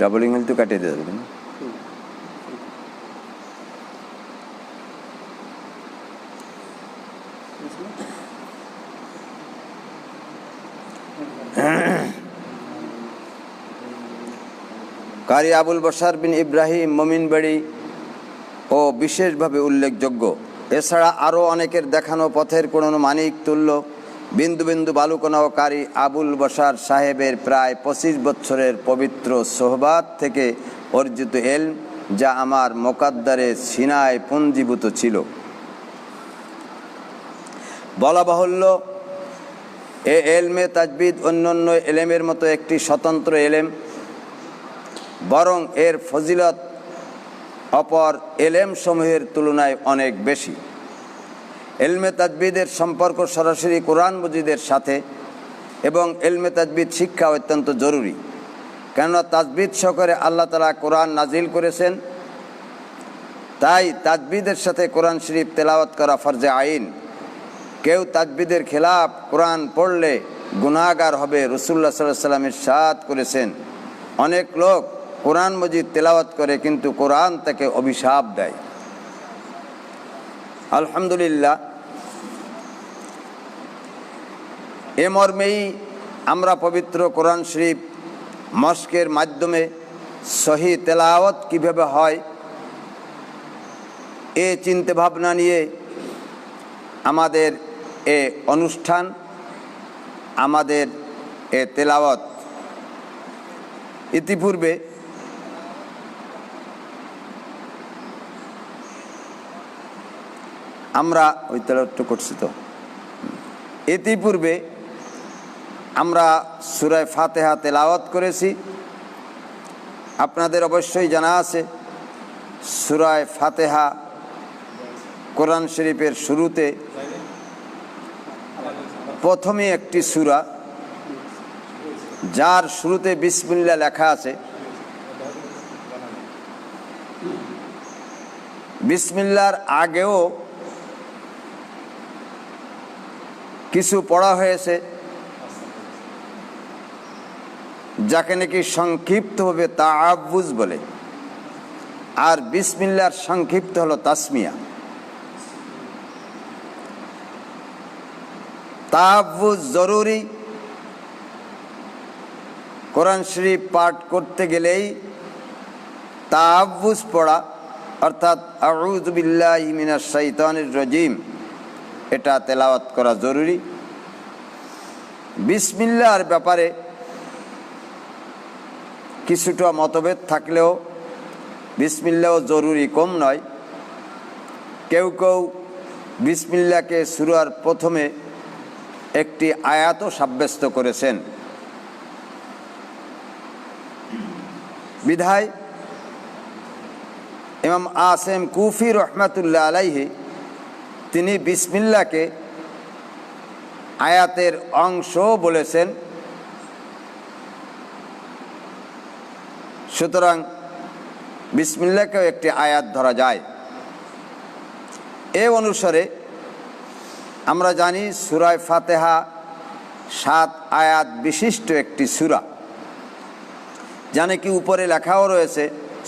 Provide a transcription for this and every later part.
Doubling হলে তো কাটিয়ে দেওয়া যাবে না। কারি আবুল বশার বিন ইব্রাহিম মমিনবাড়ি ও বিশেষভাবে উল্লেখযোগ্য। এছাড়া আরও অনেকের দেখানো পথের কোনো মানিক তুল্য বিন্দু বিন্দু বালুকণা ও কারি আবুল বশার সাহেবের প্রায় 25 বছরের পবিত্র সোহবাত থেকে অর্জিত এলম, যা আমার মোকাদ্দারে সিনায় পুঞ্জীভূত ছিল। বলা বাহুল্য, এ এলমে তাজবিদ অন্যান্য এলেমের মতো একটি স্বতন্ত্র এলেম, বরং এর ফজিলত অপর এলেম সমূহের তুলনায় অনেক বেশি। এলমে তাজবিদের সম্পর্ক সরাসরি কোরআন মজিদের সাথে এবং এলমে তাজবিদ শিক্ষা অত্যন্ত জরুরি, কেননা তাজবিদ সহকারে আল্লাহ তাআলা কোরআন নাজিল করেছেন। তাই তাজবিদের সাথে কোরআন শরীফ তেলাওয়াত করা ফরজে আইন। কেউ তাজবিদের খেলাফ কোরআন পড়লে গুনাহগার হবে। রাসূলুল্লাহ সাল্লাল্লাহু আলাইহি ওয়াসাল্লাম ইরশাদ করেছেন, অনেক লোক কোরআন মজিদ তেলাওয়াত করে কিন্তু কোরআন তাকে অভিশাপ দেয়। আলহামদুলিল্লাহ, এ মর্মেই আমরা পবিত্র কোরআন শরীফ মস্কের মাধ্যমে সহি তেলাওয়াত কীভাবে হয় এ চিন্তা ভাবনা নিয়ে আমাদের এ অনুষ্ঠান, আমাদের এ তেলাওয়াত। ইতিপূর্বে আমরা ওই তেলাওয়াতটা করছি তো, ইতিপূর্বে আমরা সূরা ফাতিহা তেলাওয়াত করেছি। আপনাদের অবশ্যই জানা আছে সূরা ফাতিহা কোরআন শরীফের শুরুতে প্রথমে একটি সূরা, যার শুরুতে বিসমিল্লাহ লেখা আছে। বিসমিল্লাহর আগেও কিছু পড়া হয়েছে, যাকে নাকি সংক্ষিপ্তভাবে তাআব্বুজ বলে, আর বিসমিল্লাহর সংক্ষিপ্ত হলো তাসমিয়া। তাআব্বুজ জরুরি। কোরআন শরীফ পাঠ করতে গেলেই তাআব্বুজ পড়া, অর্থাৎ আউযু বিল্লাহি মিনাশ শাইতানির রাজিম, এটা তেলাওয়াত করা জরুরি। বিসমিল্লাহর ব্যাপারে কিছুটা মতভেদ থাকলেও বিসমিল্লাহও জরুরি, কম নয়। কেউ কেউ বিসমিল্লাহকে সূরার প্রথমে একটি আয়াতও সাব্যস্ত করেছেন। বিধায় ইমাম আসিম কুফি রহমাতুল্লাহ আলাইহি তিনি বিসমিল্লাহকে আয়াতের অংশ বলেছেন। সুতরাং বিসমিল্লাহকেও একটি আয়াত ধরা যায়। এ অনুসারে আমরা জানি সূরা ফাতিহা 7 আয়াত বিশিষ্ট একটি সূরা, জানে কি উপরে লেখাও রয়েছে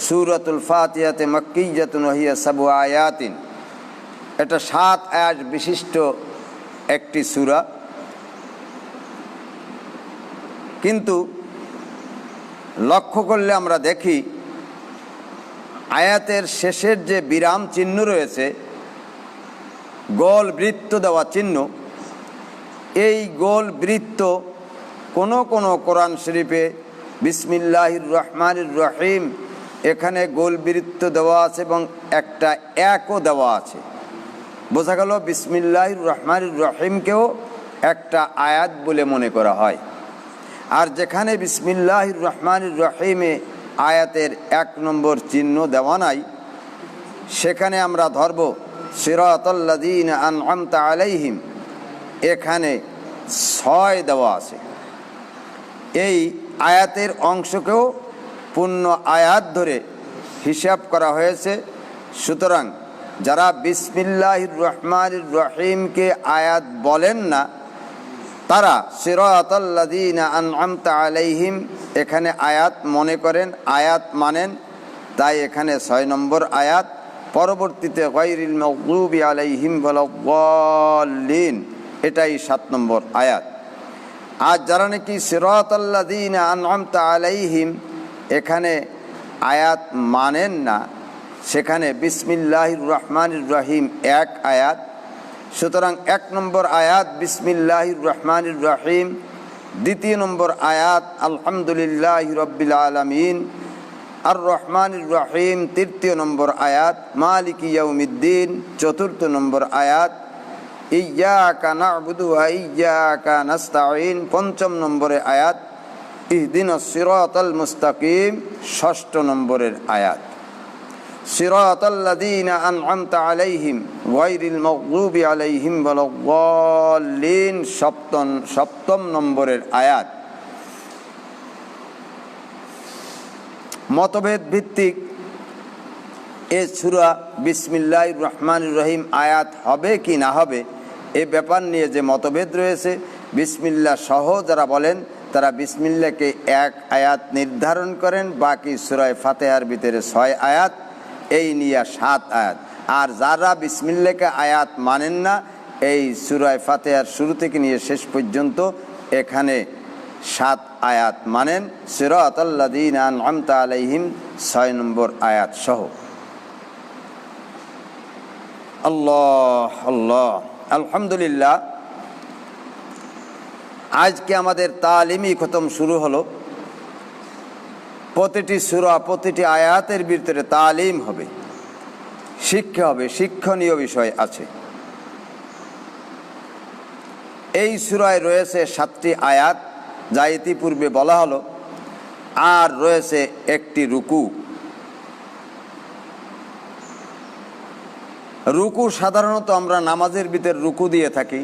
সূরাতুল ফাতিহাতে মাক্কিয়াতুন ওয়া হিয়া 7 আয়াতিন। এটা 7 আয়াত বিশিষ্ট একটি সূরা। কিন্তু লক্ষ্য করলে আমরা দেখি আয়াতের শেষের যে বিরাম চিহ্ন রয়েছে, গোল বৃত্ত দেওয়া চিহ্ন, এই গোল বৃত্ত কোন কোন কোরআন শরীফে বিসমিল্লাহির রহমানির রহিম এখানে গোল বৃত্ত দেওয়া আছে এবং একটা একও দেওয়া আছে। বোঝা গেল বিসমিল্লাহির রহমানির রহিমকেও একটা আয়াত বলে মনে করা হয়। আর যেখানে বিসমিল্লাহির রহমানির রহিমে আয়াতের 1 নম্বর চিহ্ন দেওয়া নাই, সেখানে আমরা ধরব সিরাতাল্লাযীনা আন'আমতা আলাইহিম, এখানে 6 দেওয়া আছে। এই আয়াতের অংশকেও পূর্ণ আয়াত ধরে হিসাব করা হয়েছে। সুতরাং যারা বিসমিল্লাহির রহমানির রহিমকে আয়াত বলেন না, তারা সিরাতাল্লাযীনা আনআমতা আলাইহিম, এখানে আয়াত মনে করেন, আয়াত মানেন, তাই এখানে 6 নম্বর আয়াত। পরবর্তীতে গায়রিল মাগদুবি আলাইহিম ওয়ালাদ-দাল্লিন, এটাই 7 নম্বর আয়াত। আর যারা নাকি সিরাতাল্লাযীনা আনআমতা আলাইহিম এখানে আয়াত মানেন না, সেখানে বিসমিল্লাহির রহমানির রহিম 1 আয়াত। সুতরাং 1 নম্বর আয়াত বিসমিল্লাহির রহমানির রহিম, 2 নম্বর আয়াত আলহামদুলিল্লাহি রাব্বিল আলামিন আর রহমানির রহিম, 3 নম্বর আয়াত মালিকি ইয়াউমিদ্দিন, 4 নম্বর আয়াত ইয়্যাকা না'বুদু ওয়া ইয়্যাকা নাস্তাঈন, 5 নম্বরে আয়াত ইহদিনাস সিরাতাল মুস্তাকিম, 6 নম্বরের আয়াত সিরাতাল্লাযীনা আনআমতা আলাইহিম গায়রিল মাগদুবি আলাইহিম ওয়ালাদ-দাল্লিন, 7 নম্বরের আয়াত। মতভেদ ভিত্তিক এ সূরা বিসমিল্লাহির রহমানির রহিম আয়াত হবে কি না হবে, এ ব্যাপার নিয়ে যে মতভেদ রয়েছে, বিসমিল্লাহ সহ যারা বলেন তারা বিসমিল্লাহকে 1 আয়াত নির্ধারণ করেন, বাকি সূরা ফাতিহার ভিতরে 6 আয়াত, এই নিয়ে 7 আয়াত। আর যারা বিসমিল্লাহকে আয়াত মানেন না, এই সূরা ফাতিহার শুরু থেকে নিয়ে শেষ পর্যন্ত এখানে 7 আয়াত মানেন, সিরাতাল্লাযীনা আনআমতা আলাইহিম 6 নম্বর আয়াত সহ। আল্লাহ আল্লাহ, আলহামদুলিল্লাহ। আজকে আমাদের তালিমি খতম শুরু হলো। প্রতিটি সূরা, প্রতিটি আয়াতের ভিতরে তালিম হবে, শিক্ষা হবে, শিক্ষণীয় বিষয় আছে। এই সূরায় রয়েছে 7টি আয়াত, যা ইতিপূর্বে বলা হলো, আর রয়েছে 1টি রুকু। রুকু সাধারণত আমরা নামাজের ভিতর রুকু দিয়ে থাকি,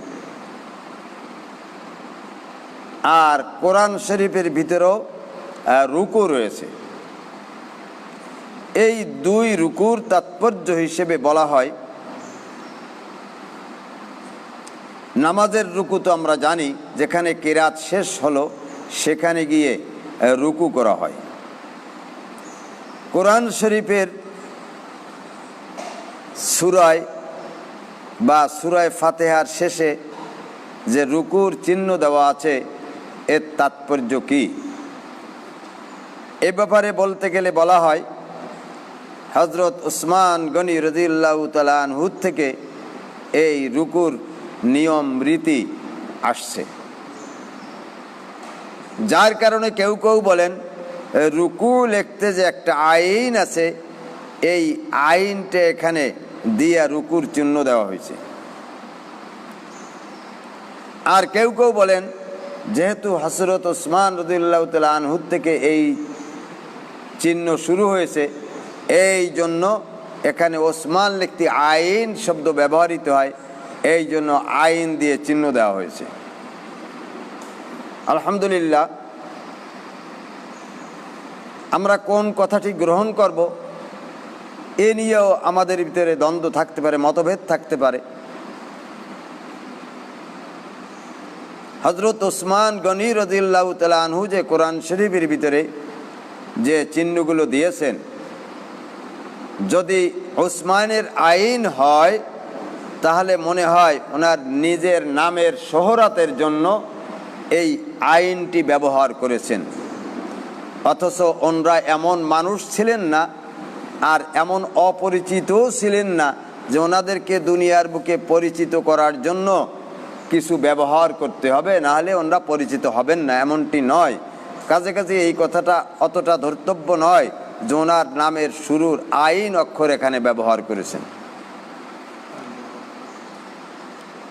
আর কোরআন শরীফের ভিতরেও রুকু রয়েছে। এই 2 রুকুর তাৎপর্য হিসেবে বলা হয়, নামাজের রুকু তো আমরা জানি, যেখানে কিরাত শেষ হলো সেখানে গিয়ে রুকু করা হয়। কোরআন শরীফের সূরায় বা সূরা ফাতিহার শেষে যে রুকুর চিহ্ন দেওয়া আছে, এর তাৎপর্য কি? এ ব্যাপারে বলতে গেলে বলা হয়, হযরত উসমান গনি রাদিয়াল্লাহু তাআলা আনহু থেকে এই রুকুর নিয়ম রীতি আসছে, যার কারণে কেউ কেউ বলেন রুকু লিখতে যে একটা আইন আছে, এই আইনটা এখানে দিয়া রুকুর চিহ্ন দেওয়া হয়েছে। আর কেউ কেউ বলেন যেহেতু হযরত উসমান রাদিয়াল্লাহু তাআলা আনহু থেকে এই চিহ্ন শুরু হয়েছে, এই জন্য এখানে ওসমান লিখতে আইন শব্দ ব্যবহৃত হয়, এই জন্য আইন দিয়ে চিহ্ন দেওয়া হয়েছে। আলহামদুলিল্লাহ। আমরা কোন কথাটি গ্রহণ করব, এ নিয়েও আমাদের ভিতরে দ্বন্দ্ব থাকতে পারে, মতভেদ থাকতে পারে। হযরত উসমান গনি রাদিয়াল্লাহু তাআলা আনহু যে কোরআন শরীফের ভিতরে যে চিহ্নগুলো দিয়েছেন, যদি উসমানের আইন হয় তাহলে মনে হয় ওনার নিজের নামের শোহরতের জন্য এই আইনটি ব্যবহার করেছেন, অথচ ওনারা এমন মানুষ ছিলেন না আর এমন অপরিচিতও ছিলেন না যে ওনাদেরকে দুনিয়ার বুকে পরিচিত করার জন্য কিছু ব্যবহার করতে হবে, নাহলে ওনারা পরিচিত হবেন না, এমনটি নয়। কাজে কাজে এই কথাটা অতটা ধর্তব্য নয় যে ওনার নামের শুরুর আইন অক্ষর এখানে ব্যবহার করেছেন।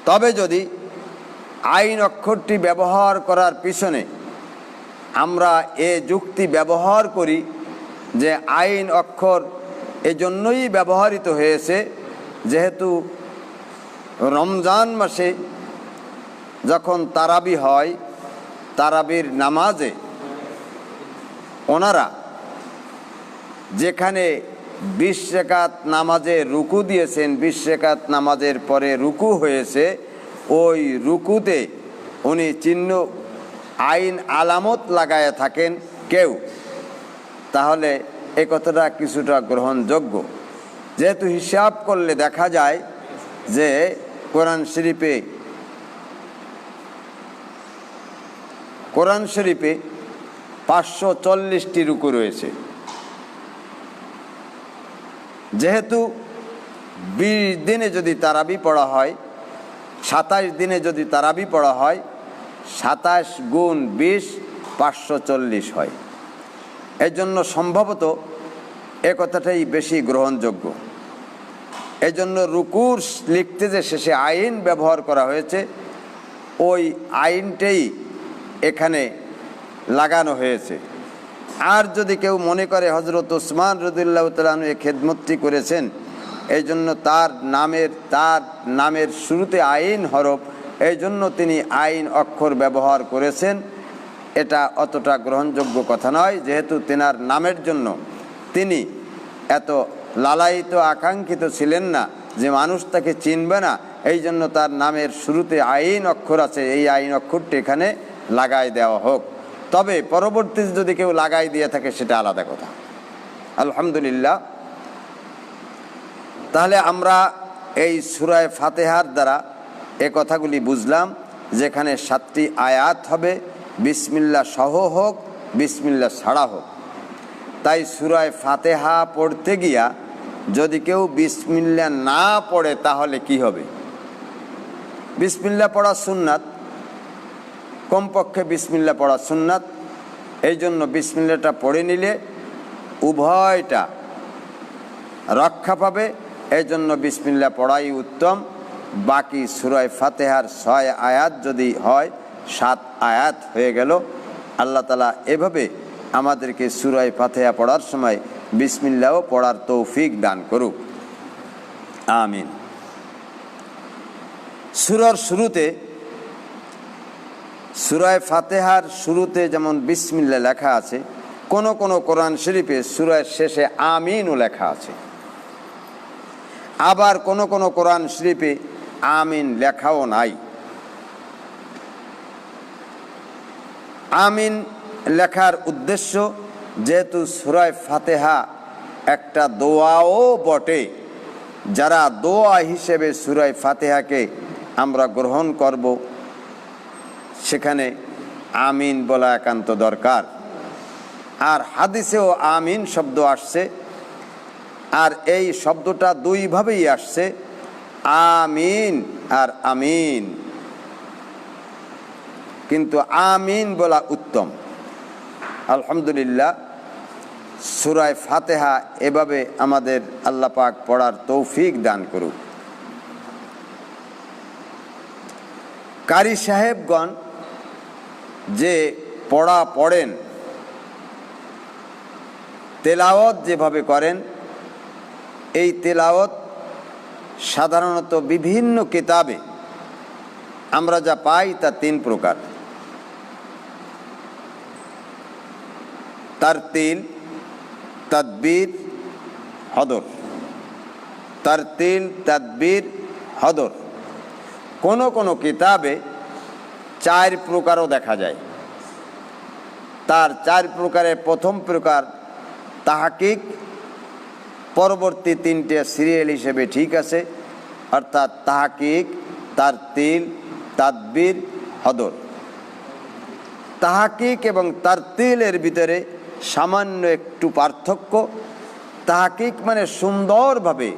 তবে যদি আইন অক্ষরটি ব্যবহার করার পিছনে আমরা এ যুক্তি ব্যবহার করি যে আইন অক্ষর এজন্যই ব্যবহৃত হয়েছে, যেহেতু রমজান মাসে যখন তারাবি হয়, তারাবির নামাজে ওনারা যেখানে 20 রাকাত নামাজে রুকু দিয়েছেন, 20 রাকাত নামাজের পরে রুকু হয়েছে, ওই রুকুতে উনি চিহ্ন আইন আলামত লাগায় থাকেন কেউ, তাহলে এ কথাটা কিছুটা গ্রহণযোগ্য। যেহেতু হিসাব করলে দেখা যায় যে কোরআন শরীফে 540টি রুকু রয়েছে। যেহেতু 20 দিনে যদি তারাবি পড়া হয়, 27 দিনে যদি তারাবি পড়া হয়, 27 গুণ 20 540 হয়। এই জন্য সম্ভবত এ কথাটাই বেশি গ্রহণযোগ্য। এই জন্য রুকুর লিখতে যে শেষে আইন ব্যবহার করা হয়েছে, ওই আইনটাই এখানে লাগানো হয়েছে। আর যদি কেউ মনে করে হযরত ওসমান রাদিয়াল্লাহু তাআলা আনহু এই খেদমতটি করেছেন, এই জন্য তার নামের শুরুতে আইন হরফ, এই জন্য তিনি আইন অক্ষর ব্যবহার করেছেন, এটা অতটা গ্রহণযোগ্য কথা নয়। যেহেতু তেনার নামের জন্য তিনি এত লালায়িত আকাঙ্ক্ষিত ছিলেন না যে মানুষ তাকে চিনবে না, এই জন্য তার নামের শুরুতে আইন অক্ষর আছে, এই আইন অক্ষরটি এখানে লাগাই দেওয়া হোক। তবে পরবর্তীতে যদি কেউ লাগাই দিয়ে থাকে সেটা আলাদা কথা। আলহামদুলিল্লাহ। তাহলে আমরা এই সূরা ফাতিহার দ্বারা এ কথাগুলি বুঝলাম, যেখানে 7টি আয়াত হবে, বিসমিল্লাহ সহ হোক, বিসমিল্লাহ ছাড়া হোক। তাই সূরা ফাতিহা পড়তে গিয়া যদি কেউ বিসমিল্লাহ না পড়ে তাহলে কি হবে? বিসমিল্লাহ পড়া সুন্নাত, কমপক্ষে বিসমিল্লাহ পড়া সুন্নাত। এই জন্য বিসমিল্লাহটা পড়ে নিলে উভয়টা রক্ষা পাবে, এই জন্য বিসমিল্লাহ পড়াই উত্তম। বাকি সূরা ফাতিহার 6 আয়াত যদি হয়, 7 আয়াত হয়ে গেল। আল্লাহ তাআলা এভাবে আমাদেরকে সূরা ফাতিহা পড়ার সময় বিসমিল্লাহও পড়ার তৌফিক দান করুক, আমিন। সূরা ফাতিহার শুরুতে যেমন বিসমিল্লাহ লেখা আছে, কোন কোন কোরআন শরীফে সূরার শেষে আমিনও লেখা আছে। আবার কোন কোন কোরআন শরীফে আমিন লেখাও নাই। আমিন লেখার উদ্দেশ্য, যেহেতু সূরা ফাতিহা একটা দোয়াও বটে, যারা দোয়া হিসেবে সূরা ফাতিহাকে আমরা গ্রহণ করব, সেখানে আমিন বলা একান্ত দরকার। আর হাদিসেও আমিন শব্দ আসছে, আর এই শব্দটা দুইভাবেই আসছে, আমিন আর আমিন, কিন্তু আমিন বলা উত্তম। আলহামদুলিল্লাহ। সূরা ফাতিহা এভাবে আমাদের আল্লাহ পাক পড়ার তৌফিক দান করুক। কারি সাহেবগণ যে পড়েন, তেলাওয়াত যেভাবে করেন, এই তেলাওয়াত সাধারণত বিভিন্ন কিতাবে আমরা যা পাই তা 3 প্রকার: তারতিল, তাদবীর, হদর। তারতিল, তাদবীর, হদর। কোন কোন কিতাবে 4 প্রকারও দেখা যায়। তার 4 প্রকারের প্রথম প্রকার তাহকিক, পরবর্তী 3টে সিরিয়াল হিসেবে ঠিক আছে, অর্থাৎ তাহকিক, তারতিল, তাদবীর, হদর। তাহকিক এবং তারতিলের ভিতরে সামান্য একটু পার্থক্য। তাহকিক মানে সুন্দরভাবে,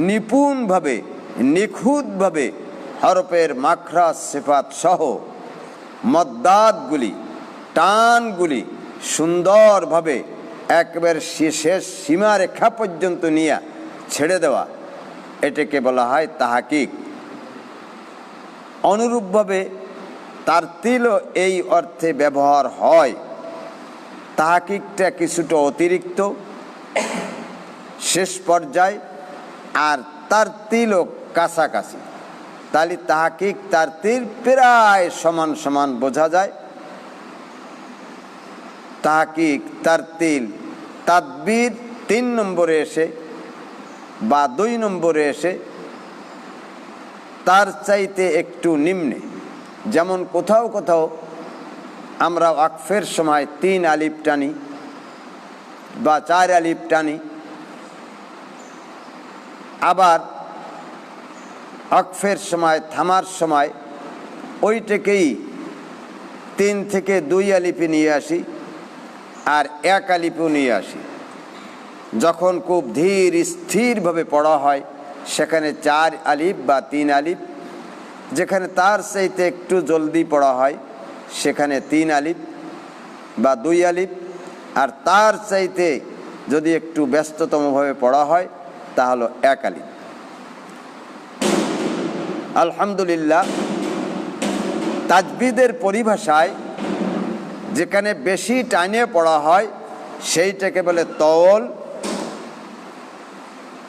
নিপুণভাবে, নিখুঁতভাবে হরফের মাখরাজ সিফাত সহ মদ্দাতগুলি, টানগুলি সুন্দরভাবে একবার শেষ সীমারেখা পর্যন্ত নিয়ে ছেড়ে দেওয়া, এটাকে বলা হয় তাহকিক। অনুরূপভাবে তারতিলও এই অর্থে ব্যবহার হয়। তাহকিকটা কিছুটা অতিরিক্ত, শেষ পর্যায়, আর তারতিলও কাছাকাছি। তাহলে তাহকিক তারতিল প্রায় সমান সমান বোঝা যায়। তাহকিক, তারতিল, তাদবীর 3 নম্বরে এসে বা 2 নম্বরে এসে তার চাইতে একটু নিম্নে, যেমন কোথাও কোথাও আমরা ওয়াকফের সময় 3 আলিফ টানি বা 4 আলিফ টানি, আবার ওয়াকফের সময় থামার সময় ওইটাকেই 3 থেকে 2 আলিফে নিয়ে আসি আর 1 আলিফেও নিয়ে আসি। যখন খুব ধীর স্থিরভাবে পড়া হয় সেখানে 4 আলিফ বা 3 আলিফ, যেখানে তার চাইতে একটু জলদি পড়া হয় সেখানে 3 আলিফ বা 2 আলিফ, আর তার চাইতে যদি একটু ব্যস্ততমভাবে পড়া হয় তাহলে 1 আলিফ। আলহামদুলিল্লাহ, তাজবিদের পরিভাষায় যেখানে বেশি টাইনে পড়া হয় সেইটাকে বলে তওল,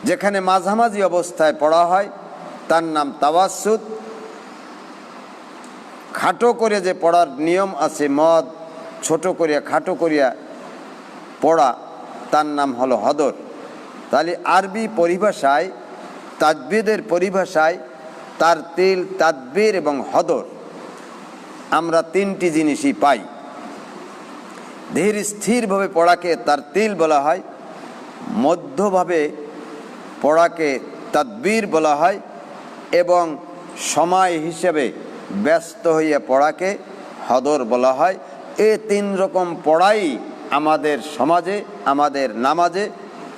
যেখানে মাঝামাঝি অবস্থায় পড়া হয় তার নাম তাওয়াসসুত। খাটো করে যে পড়ার নিয়ম আছে, মদ ছোট করিয়া খাটো করিয়া পড়া, তার নাম হলো হদর। তাহলে আরবি পরিভাষায়, তাজবিদের পরিভাষায় তারতিল, তাদবির এবং হদর আমরা 3টি জিনিসই পাই। ধীর স্থিরভাবে পড়াকে তারতিল বলা হয়, মধ্যভাবে পড়াকে তাদবির বলা হয়, এবং সময় হিসেবে ব্যস্ত হইয়া পড়াকে হদর বলা হয়। এই 3 রকম পড়াই আমাদের সমাজে, আমাদের নামাজে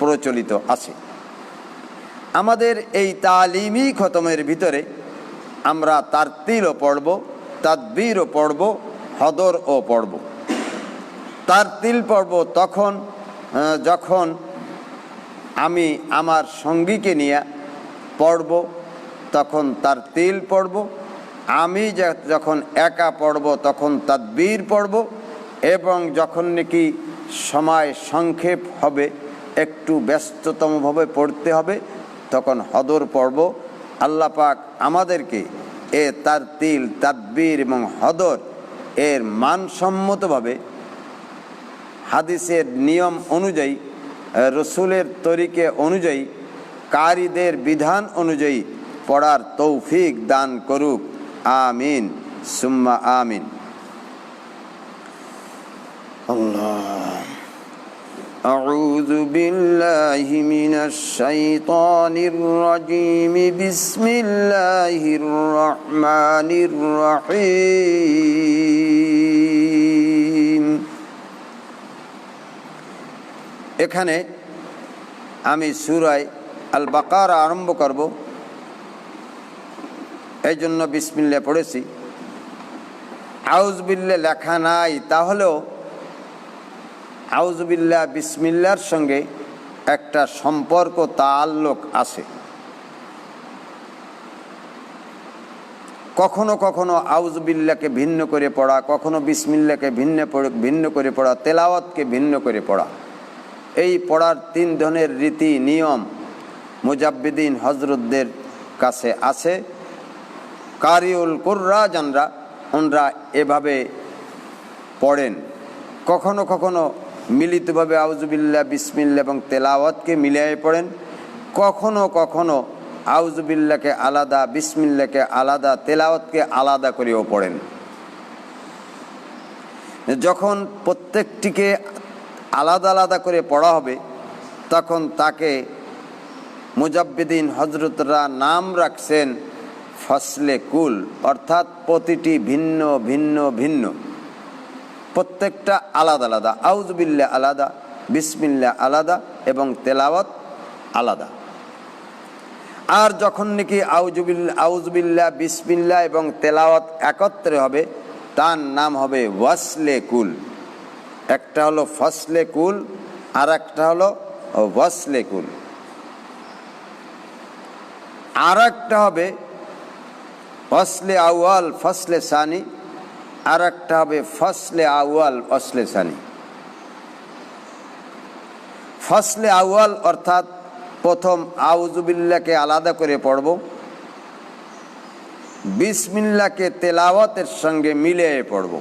প্রচলিত আছে। আমাদের এই তালিমি খতমের ভিতরে আমরা তারতিলও পড়ব, তাদবিরও পড়ব, হদরও পড়ব। তারতিল পড়ব তখন যখন আমি আমার সঙ্গীকে নিয়ে পড়ব তখন তারতিল পড়ব, আমি যখন একা পড়ব তখন তাদবির পড়ব, এবং যখন নাকি সময় সংক্ষেপ হবে, একটু ব্যস্ততমভাবে পড়তে হবে, তখন হদর পড়ব। আল্লাহ পাক আমাদেরকে তারতিল, তাদবির এবং হদর এর মানসম্মতভাবে হাদিসের নিয়ম অনুযায়ী, রসুলের তরিকে অনুযায়ী, কারীদের বিধান অনুযায়ী পড়ার তৌফিক দান করুক। আমিন সুম্মা আমিন। আল্লাহ। আউযু বিল্লাহি মিনাশ শাইতানির রাজীম। বিসমিল্লাহির রহমানির রহিম। এখানে আমি সূরা আল বাকারা আরম্ভ করব, এই জন্য বিসমিল্লাহ পড়েছি। আউযু বিল্লাহ লেখা নাই, তাহলেও আউযু বিল্লাহ বিসমিল্লাহর সঙ্গে একটা সম্পর্ক, তাআল্লুক আছে। কখনো কখনো আউযু বিল্লাহকে ভিন্ন করে পড়া, কখনো বিসমিল্লাহকে ভিন্ন করে পড়া, তেলাওয়াতকে ভিন্ন করে পড়া, এই পড়ার 3 ধরনের রীতি নিয়ম মুজাব্বিদিন হজরতদের কাছে আছে। কারিউল কুররা জানরা ওনরা এভাবে পড়েন। কখনো কখনো মিলিতভাবে আউযু বিল্লাহ, বিসমিল্লাহ এবং তেলাওয়াতকে মিলিয়ে পড়েন। কখনো কখনো আউযু বিল্লাহকে আলাদা, বিসমিল্লাহকে আলাদা, তেলাওয়াতকে আলাদা করেও পড়েন। যখন প্রত্যেকটিকে আলাদা আলাদা করে পড়া হবে তখন তাকে মুজাব্বিদিন হজরতরা নাম রাখছেন ফসলে কুল, অর্থাৎ প্রতিটি ভিন্ন ভিন্ন ভিন্ন, প্রত্যেকটা আলাদা আলাদা। আউযু বিল্লাহ আলাদা, বিসমিল্লাহ আলাদা এবং তেলাওয়াত আলাদা। আর যখন নাকি আউযু বিল্লাহ, বিসমিল্লাহ এবং তেলাওয়াত একত্রে হবে তার নাম হবে ওয়াসলে কুল। একটা হলো ফসলে কুল আর একটা হলো ওয়াসলে কুল। আর একটা হবে ফসলে আউয়াল, ফসলে সানি, আর একটা হবে ফসলে আউয়াল, ফসলে সানি। ফসলে আউয়াল অর্থাৎ প্রথম আউযু বিল্লাহকে আলাদা করে পড়ব, বিসমিল্লাহকে তেলাওয়াতের সঙ্গে মিলিয়ে পড়ব।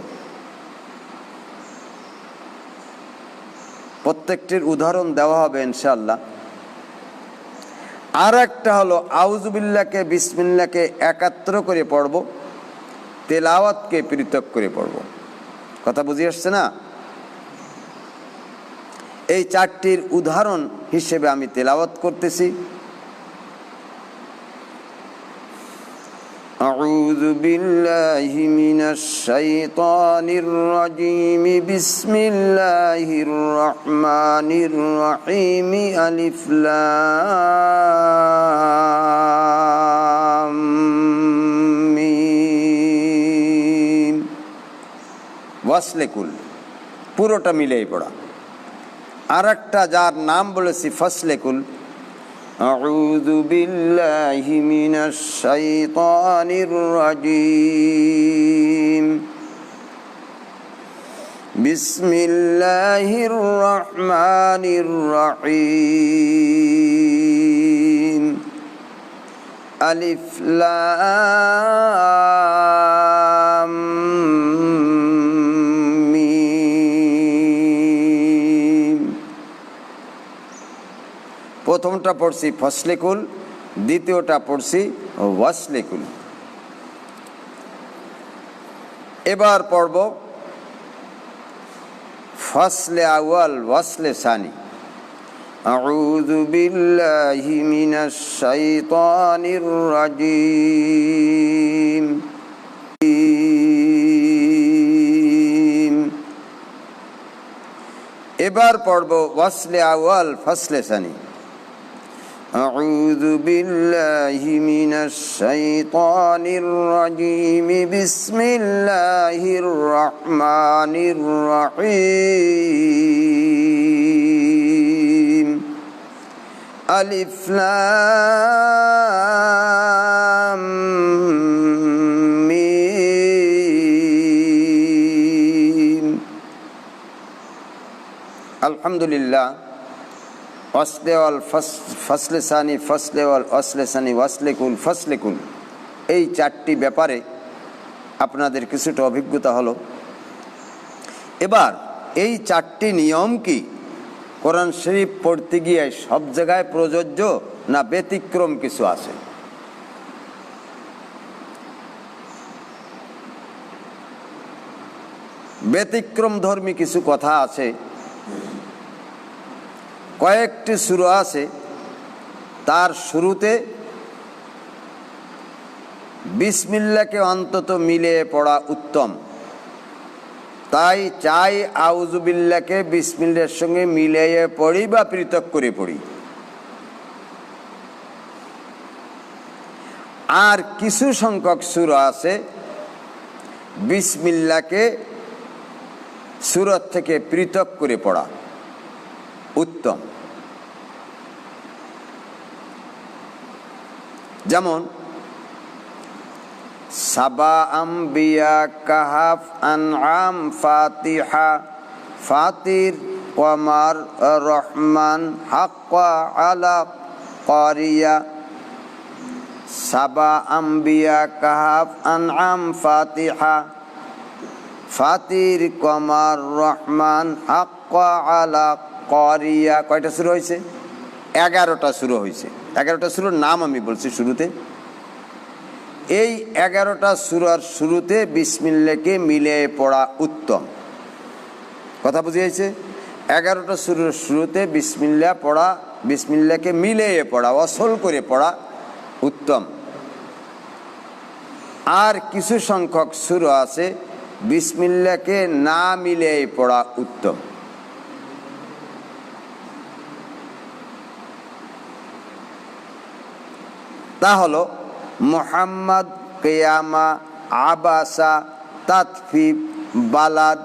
প্রত্যেকটির উদাহরণ দেওয়া হবে ইনশাআল্লাহ। আর একটা হলো আউযু বিল্লাহকে, বিসমিল্লাহকে একাত্র করে পড়ব, তেলাওয়াতকে পৃথক করে পড়ব। কথা বুঝে আসছে না? এই চারটির উদাহরণ হিসেবে আমি তেলাওয়াত করতেছি। আউযু বিল্লাহি মিনাশ শাইতানির রাজীম। বিসমিল্লাহির রহমানির রহিম। আলিফ লাম মিম। ওয়াসলে কুল পুরোটা মিলেই পড়া। আর একটা যার নাম বলেছি ফসলে কুল। আউযু বিল্লাহি মিনাশ শাইতানির রাজীম। বিসমিল্লাহির রহমানির রহিম। আলিফ লাম মিম। প্রথমটা পড়ছি ফসলে কুল, দ্বিতীয়টা পড়ছি ওয়াসলে কুল। এবার পড়ব ফসলে আউয়াল ওয়াসলে সানি। আউযু বিল্লাহি মিনাশ শাইতানির রাজীম। এবার পড়ব ওয়াসলে আউয়াল ফসলে সানি। আউযু বিল্লাহি মিনাশ শাইতানির রাজীম। বিসমিল্লাহির রহমানির রহিম। আলিফ লাম মিম। আলহামদুলিল্লাহ। ওয়াসলে ওয়াল ফসলে সানি, ফসলে ওয়াল ওয়াসলে সানি, ওয়াসলে কুল, ফসলে কুল, এই চারটি ব্যাপারে আপনাদের কিছুটা অভিজ্ঞতা হলো। এবার এই চারটি নিয়ম কি কোরআন শরীফ পড়তে গিয়ে সব জায়গায় প্রযোজ্য, না ব্যতিক্রম কিছু আছে? ব্যতিক্রম ধর্মী কিছু কথা আছে। কয়েকটি সূরা আছে তার শুরুতে বিসমিল্লাহকে অন্তত মিলিয়ে পড়া উত্তম। তাই চাই আউযু বিল্লাহকে বিসমিল্লাহর সঙ্গে মিলিয়ে পড়ি বা পৃথক করে পড়ি। আর কিছু সংখ্যক সূরা আছে বিসমিল্লাহকে সূরা থেকে পৃথক করে পড়া উত্তম। যেমন সাবা, আম্বিয়া, কাহাফ, আনআম, ফাতিহা, ফাতির, কমার, রহমান, হাক্কা, আলাক, কারিয়া। সাবা, আম্বিয়া, কাহাফ, আনআম, ফাতিহা, ফাতির, কমার, রহমান, হাক্কা, আলাক, কারিয়া। কয়টা সূরা হয়েছে? 11টা সূরা হয়েছে। 11টা সূরার নাম আমি বলছি শুরুতে। এই 11টা সূরার শুরুতে বিসমিল্লাহকে মিলিয়ে পড়া উত্তম। কথা বুঝিয়েছে? 11টা সূরার শুরুতে বিসমিল্লাহ পড়া, বিসমিল্লাহকে মিলিয়ে পড়া, ওয়াসল করে পড়া উত্তম। আর কিছু সংখ্যক সূরা আছে বিসমিল্লাহকে না মিলিয়ে পড়া উত্তম। তা হলো মুহাম্মদ, কিয়ামা, আবাসা, তাতফিফ, বালাদ,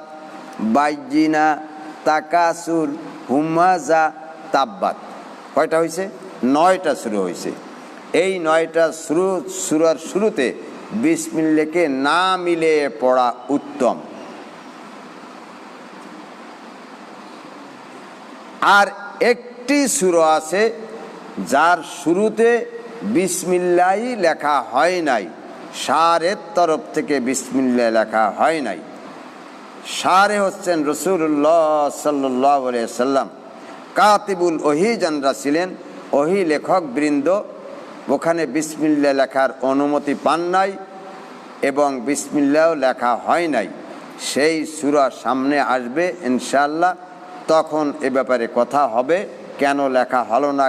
বাইজিনা, তাকাসুর, হুমাজা, তাব্বাত। কয়টা হয়েছে? 9টা শুরু হয়েছে। এই 9টা সূরার শুরুতে বিসমিল্লাহকে না মিলিয়ে পড়া উত্তম। আর একটি সূরা আছে যার শুরুতে বিসমিল্লাহি লেখা হয় নাই, শারের তরফ থেকে বিসমিল্লাহ লেখা হয় নাই। শারে হচ্ছেন রাসূলুল্লাহ সাল্লাল্লাহু আলাইহি সাল্লাম। কাতিবুল ওহী যারা ছিলেন, ওহী লেখক বৃন্দ, ওখানে বিসমিল্লাহ লেখার অনুমতি পান নাই। এবং বিসমিল্লাহও লেখা হয় নাই, সেই সূরা সামনে আসবে ইনশাআল্লাহ। তখন এ ব্যাপারে কথা হবে, কেন লেখা হলো না,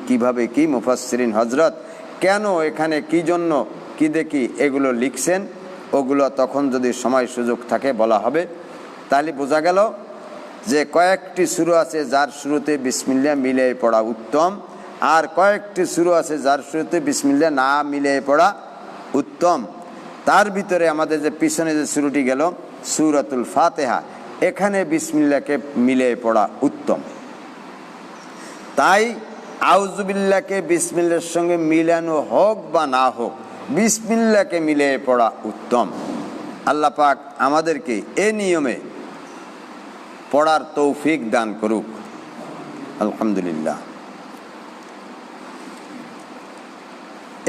কিভাবে কি মুফাসসিরিন হযরত কেন এখানে কি জন্য কি দেখি এগুলো লিখছেন, ওগুলো তখন যদি সময় সুযোগ থাকে বলা হবে। তাহলে বোঝা গেল যে কয়েকটি সূরা আছে যার শুরুতে বিসমিল্লাহ মিলিয়ে পড়া উত্তম, আর কয়েকটি সূরা আছে যার শুরুতে বিসমিল্লাহ না মিলিয়ে পড়া উত্তম। তার ভিতরে আমাদের যে পিছনে যে শুরুটি গেল সূরাতুল ফাতিহা, এখানে বিসমিল্লাহকে মিলিয়ে পড়া উত্তম। তাই আউযুবিল্লাহকে বিসমিল্লাহর সঙ্গে মিলানো হোক বা না হোক, বিসমিল্লাহকে মিলিয়ে পড়া উত্তম। আল্লাহ পাক আমাদেরকে এ নিয়মে পড়ার তৌফিক দান করুক, আলহামদুলিল্লাহ।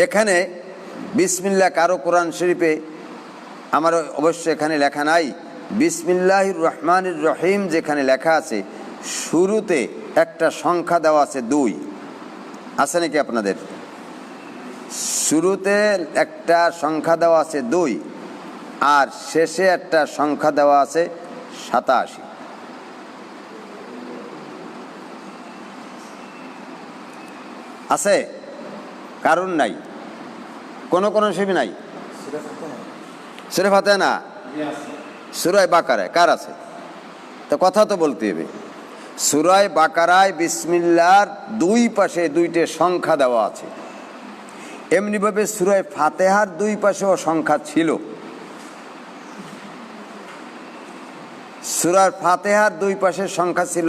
এখানে বিসমিল্লাহ কারো কোরআন শরীফে আমার অবশ্য এখানে লেখা নাই। বিসমিল্লাহির রহমানির রহিম যেখানে লেখা আছে, শুরুতে একটা সংখ্যা দেওয়া আছে 2, আছে নাকি আপনাদের? শুরুতে একটা সংখ্যা দেওয়া আছে 2, আর শেষে একটা সংখ্যা দেওয়া আছে 87। আছে? কারণ নাই? কোন শরীফে নাই? সূরা ফাতিহা না, সূরা বাকারায় কার আছে? তো কথা তো বলতে হবে। সূরা বাকারায় বিসমিল্লাহর 2 পাশে 2টে সংখ্যা দেওয়া আছে। এমনিভাবে সূরা ফাতিহার 2 পাশেও সংখ্যা ছিল। সূরা ফাতিহার 2 পাশে সংখ্যা ছিল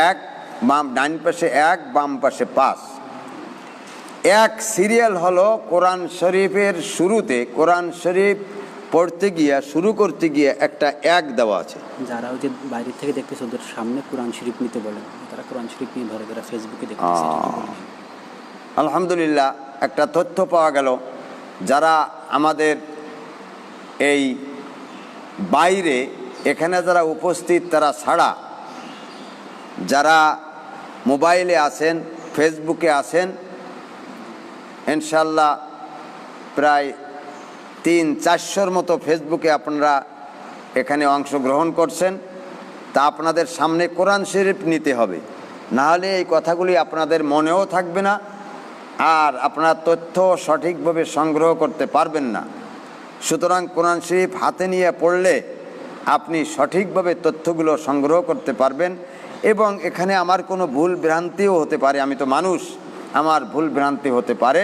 1, ডান পাশে 1, বাম পাশে 5। এক সিরিয়াল হলো কোরআন শরীফের শুরুতে, কোরআন শরীফ পড়তে গিয়া শুরু করতে গিয়ে একটা 1 দেওয়া আছে। যারা ওই যে বাইরে থেকে দেখতেছে ওদের সামনে কোরআন শরীফ নিতে বলে, তারা কোরআন শরীফ নিয়ে ধরে, যারা ফেসবুকে দেখতেছে। আলহামদুলিল্লাহ, একটা তথ্য পাওয়া গেল, যারা আমাদের এই বাইরে এখানে যারা উপস্থিত তারা ছাড়া যারা মোবাইলে আছেন, ফেসবুকে আছেন, ইনশাআল্লাহ প্রায় 300-400 মতো ফেসবুকে আপনারা এখানে অংশগ্রহণ করছেন। তা আপনাদের সামনে কোরআন শরীফ নিতে হবে, না হলে এই কথাগুলি আপনাদের মনেও থাকবে না, আর আপনারা তথ্য সঠিকভাবে সংগ্রহ করতে পারবেন না। সুতরাং কোরআন শরীফ হাতে নিয়ে পড়লে আপনি সঠিকভাবে তথ্যগুলো সংগ্রহ করতে পারবেন। এবং এখানে আমার কোনো ভুল ভ্রান্তিও হতে পারে, আমি তো মানুষ, আমার ভুল ভ্রান্তি হতে পারে,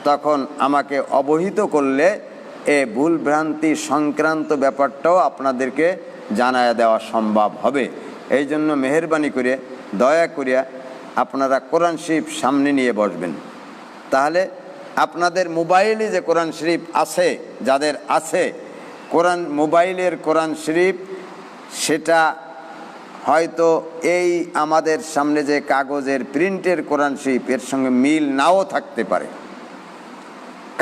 তখন আমাকে অবহিত করলে এ ভুল ভ্রান্তি সংক্রান্ত ব্যাপারটাও আপনাদেরকে জানায়া দেওয়া সম্ভব হবে। এই জন্য মেহেরবানি করে দয়া করিয়া আপনারা কোরআন শরীফ সামনে নিয়ে বসবেন। তাহলে আপনাদের মোবাইলে যে কোরআন শরীফ আছে, যাদের আছে মোবাইলের কোরআন শরীফ, সেটা হয়তো এই আমাদের সামনে যে কাগজের প্রিন্টের কোরআন শরীফ এর সঙ্গে মিল নাও থাকতে পারে।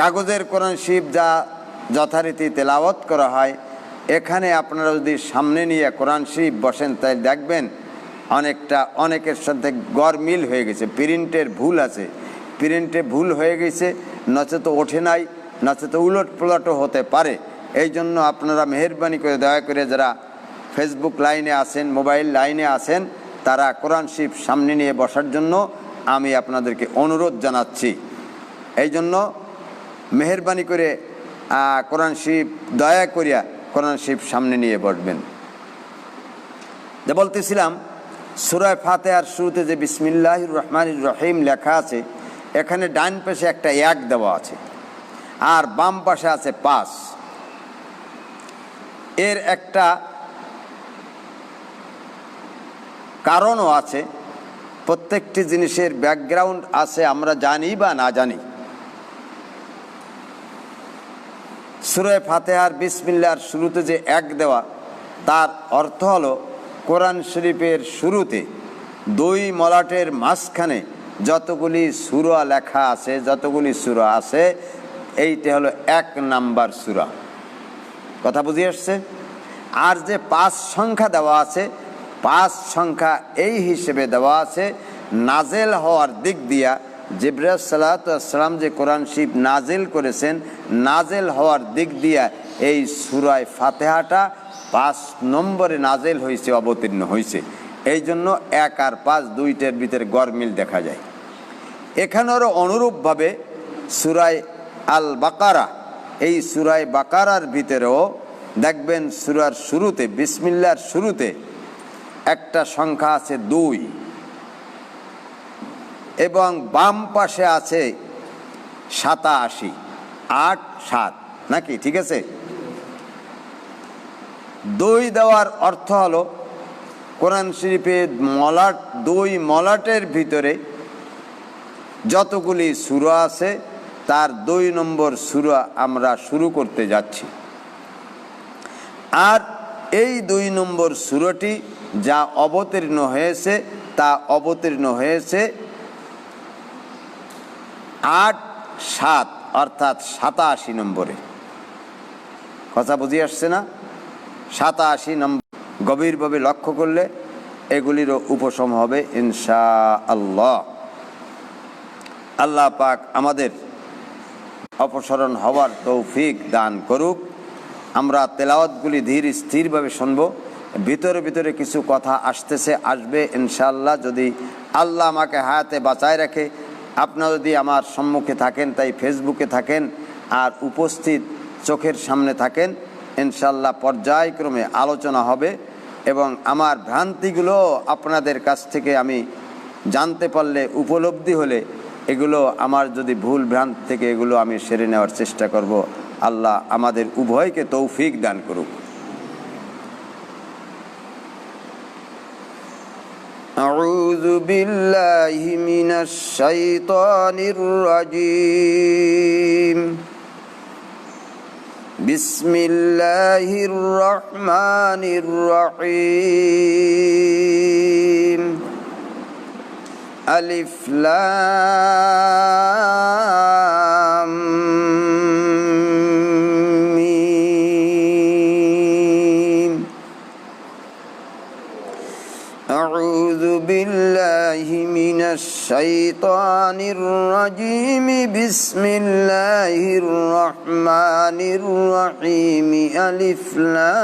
কাগজের কোরআন শরীফ যা যথারীতি তেলাওয়াত করা হয়, এখানে আপনারা যদি সামনে নিয়ে কোরআন শরীফ বসেন, তাই দেখবেন অনেকের সাথে গড়মিল হয়ে গেছে, প্রিন্টের ভুল আছে, প্রিন্টে ভুল হয়ে গেছে, নচেত ওঠে নাই, নচেত উলট পালটও হতে পারে। এই জন্য আপনারা মেহেরবানি করে দয়া করে যারা ফেসবুক লাইনে আছেন, মোবাইল লাইনে আছেন, তারা কোরআন শরীফ সামনে নিয়ে বসার জন্য আমি আপনাদেরকে অনুরোধ জানাচ্ছি। এই জন্য মেহেরবানি করে কোরআন শরীফ দয়া করিয়া কোরআন শরীফ সামনে নিয়ে বসবেন। যা বলতেছিলাম, সূরা ফাতিহার শুরুতে যে বিসমিল্লাহির রহমানির রহিম লেখা আছে, এখানে ডান পাশে একটা 1 দেওয়া আছে, আর বাম পাশে আছে 5। এর একটা কারণও আছে, প্রত্যেকটি জিনিসের ব্যাকগ্রাউন্ড আছে, আমরা জানি বা না জানি। সূরা ফাতিহার বিসমিল্লাহর শুরুতে যে 1 দেওয়া, তার অর্থ হলো কোরআন শরীফের শুরুতে 2 মলাটের মাঝখানে যতগুলি সূরা লেখা আছে, যতগুলি সূরা আছে, এইটা হলো 1 নাম্বার সূরা। কথা বুঝে আসছে? আর যে 5 সংখ্যা দেওয়া আছে, 5 সংখ্যা এই হিসেবে দেওয়া আছে নাজেল হওয়ার দিক দিয়া জিবরাইল সালাতু আসসালাম যে কোরআন শরীফ নাজিল করেছেন, নাজিল হওয়ার দিক দিয়ে এই সূরা ফাতিহাটা 5 নম্বরে নাজিল হয়েছে, অবতীর্ণ হয়েছে। এই জন্য 1 আর 5 দুইটার ভিতরে গরমিল দেখা যায়। এখানেরও অনুরূপভাবে সূরা আল বাকারা, এই সূরা বাকারার ভিতরেও দেখবেন সূরার শুরুতে, বিসমিল্লাহর শুরুতে একটা সংখ্যা আছে 2 এবং বাম পাশে আছে 87, 8, 7 নাকি, ঠিক আছে? 2 দেওয়ার অর্থ হলো কোরআন শরীফে মলাট, 2 মলাটের ভিতরে যতগুলি সূরা আছে তার 2 নম্বর সূরা আমরা শুরু করতে যাচ্ছি। আর এই 2 নম্বর সূরাটি যা অবতীর্ণ হয়েছে তা অবতীর্ণ হয়েছে 8, 7 অর্থাৎ 87 নম্বরে। কথা বুঝে আসছে না? 87 নম্বর গভীরভাবে লক্ষ্য করলে এগুলিরও উপশম হবে ইনশাআল্লাহ। আল্লাহ পাক আমাদের অপসরণ হওয়ার তৌফিক দান করুক। আমরা তেলাওয়াতগুলি ধীর স্থিরভাবে শুনব। ভিতরে ভিতরে কিছু কথা আসতেছে, আসবে ইনশাআল্লাহ, যদি আল্লাহ আমাকে হায়াতে বাঁচায় রাখে। আপনারা যদি আমার সম্মুখে থাকেন, তাই ফেসবুকে থাকেন আর উপস্থিত চোখের সামনে থাকেন, ইনশাআল্লাহ পর্যায়ক্রমে আলোচনা হবে এবং আমার ভ্রান্তিগুলো আপনাদের কাছ থেকে আমি জানতে পারলে, উপলব্ধি হলে, এগুলো আমার যদি ভুল ভ্রান্তি থেকে এগুলো আমি সেরে নেওয়ার চেষ্টা করব। আল্লাহ আমাদের উভয়কে তৌফিক দান করুক। আউযু বিল্লাহি মিনাশ শাইতানির রাজীম। বিসমিল্লাহির রহমানির রহিম। আলিফ লাম মিম। আউযু বিল্লাহি মিনাশ শাইতানির রাজীম। বিসমিল্লাহির রহমানির রহিম। আলিফ লাম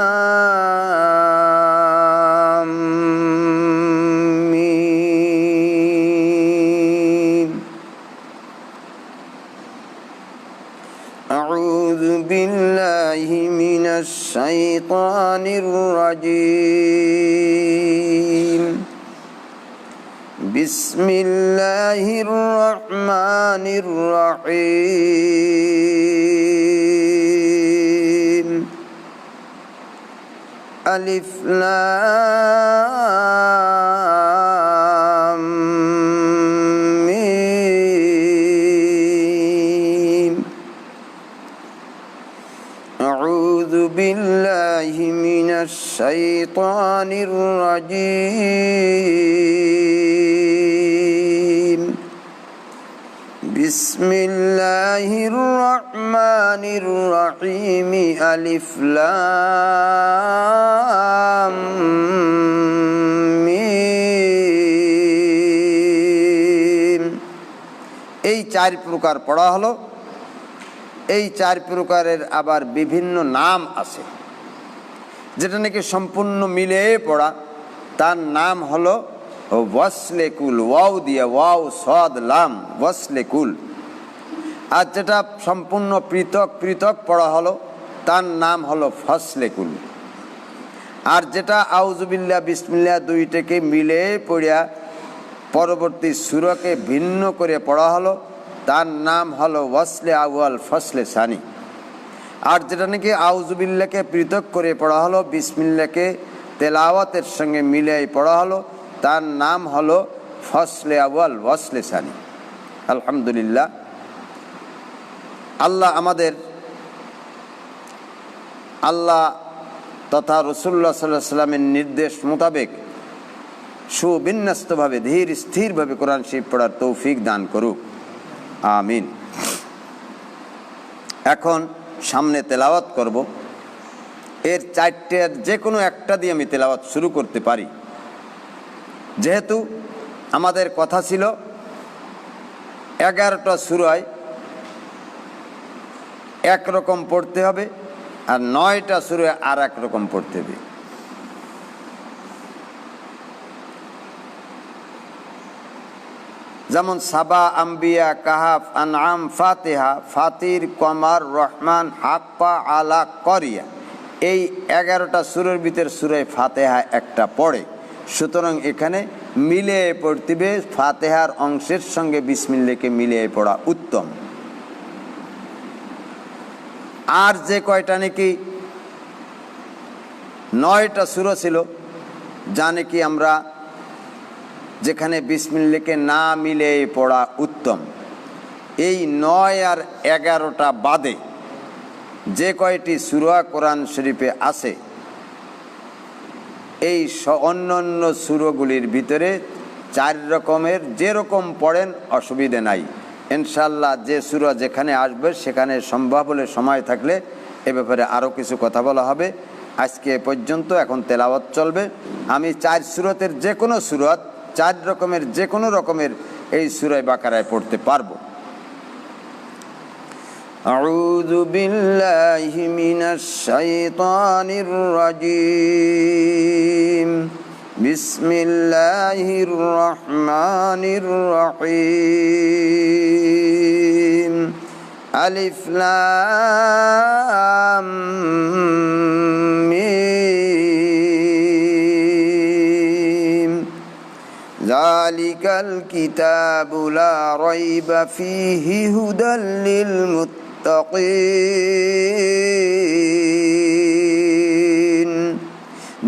বিল্লাহি মিনাশ শাইতানির রাজীম। বিসমিল্লাহির রহমানির রহিম। আলিফ লাম মিম। আউযু বিল্লাহি মিনাশ শাইতানির রাজীম। বিসমিল্লাহির রহমানির রহিম। আলিফ লাম মিম। এই 4 প্রকার পড়া হলো। এই 4 প্রকারের আবার বিভিন্ন নাম আছে, যেটা নাকি সম্পূর্ণ মিলে পড়া, তার নাম হলো ওয়াসলে কুল। ওয়াও দিয়ে, ওয়াও সদ লাম, ওয়াসলে কুল। আর যেটা সম্পূর্ণ পৃথক পৃথক পড়া হলো তার নাম হলো ফসলে কুল। আর যেটা আউযুবিল্লাহ বিসমিল্লাহ দুইটাকে মিলে পড়িয়া পরবর্তী সূরাকে ভিন্ন করে পড়া হলো তার নাম হলো ওয়াসলে আউয়াল ফসলে সানি। আর যেটা নাকি আউযুবিল্লাহকে পৃথক করে পড়া হলো, বিসমিল্লাহকে তেলাওয়াতের সঙ্গে মিলিয়ে পড়া হলো, তার নাম হলো ফসলে আউয়াল ওয়াসলে সানি। আলহামদুলিল্লাহ, আল্লাহ আমাদের আল্লাহ তথা রাসূলুল্লাহ সাল্লাল্লাহু আলাইহি ওয়াসাল্লামের নির্দেশ মোতাবেক সুবিন্যস্তভাবে ধীর স্থিরভাবে কোরআন শরীফ পড়ার তৌফিক দান করুক, আমিন। এখন সামনে তেলাওয়াত করব। এর 4টের যে কোনো একটা দিয়ে আমি তেলাওয়াত শুরু করতে পারি, যেহেতু আমাদের কথা ছিল 11টা সূরায় একরকম পড়তে হবে, আর 9টা সূরায় আর এক রকম পড়তে হবে। যেমন সাবা, আম্বিয়া, কাহাফ, আনআম, ফাতিহা, ফাতির, কমার, রহমান, হাক্কা, আলা, করিয়া, এই 11টা সূরার ভিতর সূরা ফাতিহা একটা পড়ে। সুতরাং এখানে মিলিয়ে পড়তে হবে, ফাতিহার অংশের সঙ্গে বিসমিল্লাহকে মিলিয়ে পড়া উত্তম। আর যে কয়টা নাকি 9টা সূরা ছিল, যা নাকি আমরা যেখানে বিসমিল্লাহকে না মিলিয়ে পড়া উত্তম, এই 9 আর 11টা বাদে যে কয়টি সূরা কোরআন শরীফে আছে, এই অন্যান্য সূরাগুলির ভিতরে 4 রকমের যেরকম পড়েন অসুবিধে নাই। ইনশাআল্লাহ যে সূরা যেখানে আসবে সেখানে সম্ভব হলে সময় থাকলে এ ব্যাপারে আরও কিছু কথা বলা হবে। আজকে এ পর্যন্ত, এখন তেলাওয়াত চলবে। আমি 4 সূরাতের যে কোনো সূরা, 4 রকমের যে কোনো রকমের এই সূরা বাকারায় পড়তে পারবো। আউযু বিল্লাহি মিনাশ শাইতানির রাজীম। বিসমিল্লাহির রহমানির রহিম। আলিফ লাম মিম। যালিকাল কিতাবু লা রাইবা ফীহি হুদাল লিল মুত্তাকিন।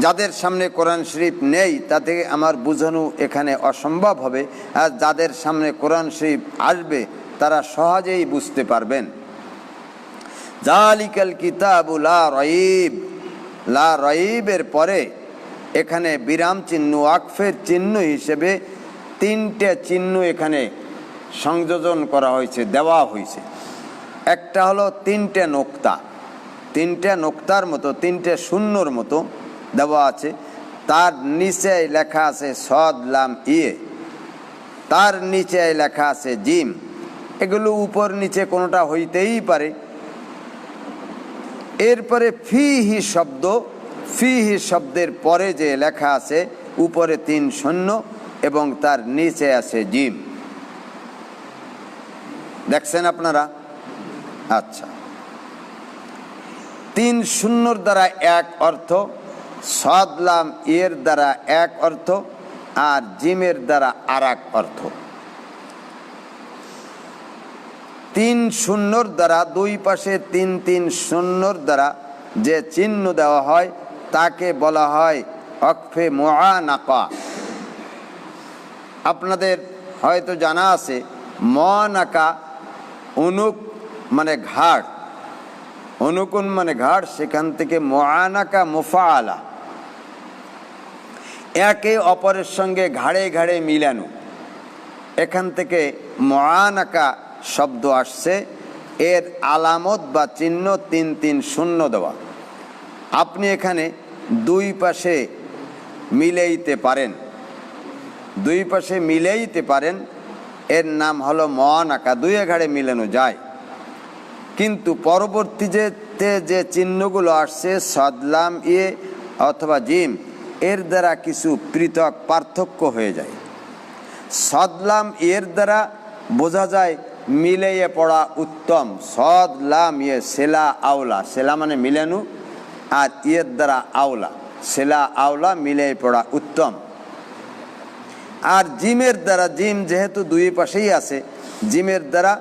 যাদের সামনে কোরআন শরীফ নেই তাতে আমার বোঝানো এখানে অসম্ভব হবে, আর যাদের সামনে কোরআন শরীফ আসবে তারা সহজেই বুঝতে পারবেন। যালিকাল কিতাবু লা রাইব, লা রাইবের পরে এখানে বিরাম চিহ্ন, ওয়াকফের চিহ্ন হিসেবে 3টে চিহ্ন এখানে সংযোজন করা হয়েছে, দেওয়া হয়েছে। একটা হলো 3টে নোক্তা, 3টে নোক্তার মতো, 3টে শূন্যর মতো দেওয়া আছে। তার নিচে লেখা আছে সদ লাম ইয়ে, তার নিচে লেখা আছে জিম। এগুলো উপর নিচে কোনোটা হইতেই পারে। এরপরে ফিহি শব্দ, ফিহি শব্দের পরে যে লেখা আছে উপরে 3 শূন্য এবং তার নিচে আছে জিম। দেখছেন আপনারা? আচ্ছা, 3 শূন্যর দ্বারা এক অর্থ, সদ লাম এর দ্বারা এক অর্থ, আর জিমের দ্বারা আর এক অর্থ। 3 শূন্যর দ্বারা, দুই পাশে 3 শূন্যর দ্বারা যে চিহ্ন দেওয়া হয় তাকে বলা হয় ওয়াকফে মুআনাকা। আপনাদের হয়তো জানা আছে মুআনাকা অনুক মানে ঘাড়, অনুকুন মানে ঘাড়, সেখান থেকে মুআনাকা মুফাআলা, একে অপরের সঙ্গে ঘাড়ে ঘাড়ে মিলানো, এখান থেকে মুআনাকা শব্দ আসছে। এর আলামত বা চিহ্ন 3 শূন্য দেওয়া। আপনি এখানে দুই পাশে মিলাইতে পারেন, দুই পাশে মিলাইতে পারেন, এর নাম হলো মুআনাকা, দুই ঘাড়ে মিলানো যায়। কিন্তু পরবর্তীতে যে চিহ্নগুলো আসছে সদলাম ইয়ে অথবা জিম, এর দ্বারা কিছু পৃথক পার্থক্য হয়ে যায়। সদলাম এর দ্বারা বোঝা যায় মিলাইয়ে পড়া উত্তম। সদলাম ইয়ে সেলা আওলা, সেলা মানে মিলানো, আর ইয়ের দ্বারা আওলা, সেলা আওলা, মিলাইয়ে পড়া উত্তম। আর জিমের দ্বারা, জিম যেহেতু দুই পাশেই আছে, জিমের দ্বারা